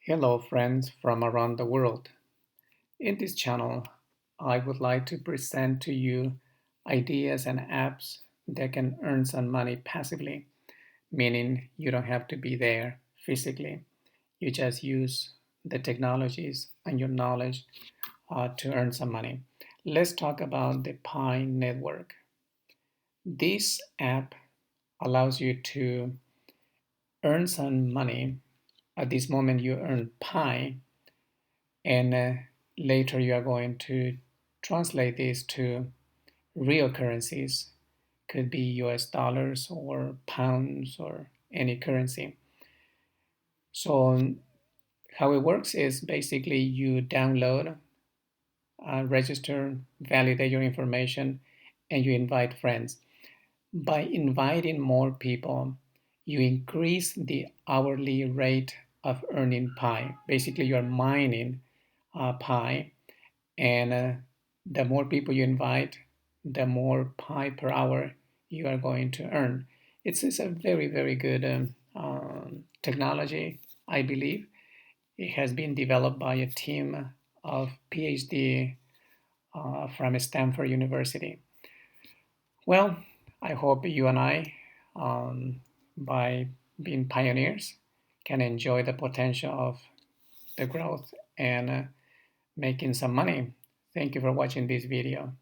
Hello friends from around the world. In this channel, I would like to present to you ideas and apps that can earn some money passively, meaning you don't have to be there physically. You just use the technologies and your knowledge to earn some money. Let's talk about the PiNetwork. This app allows you to earn some money. At this moment, you earn Pi, and later you are going to translate this to real currencies. Could be US dollars or pounds or any currency. So how it works is basically you download, register, validate your information, and you invite friends. By inviting more people, you increase the hourly rate of earning Pi. Basically, you're mining Pi, and the more people you invite, the more Pi per hour you are going to earn. It's a very, very good technology, I believe. It has been developed by a team of PhD from Stanford University. Well, I hope you and I, by being pioneers, can enjoy the potential of the growth and making some money. Thank you for watching this video.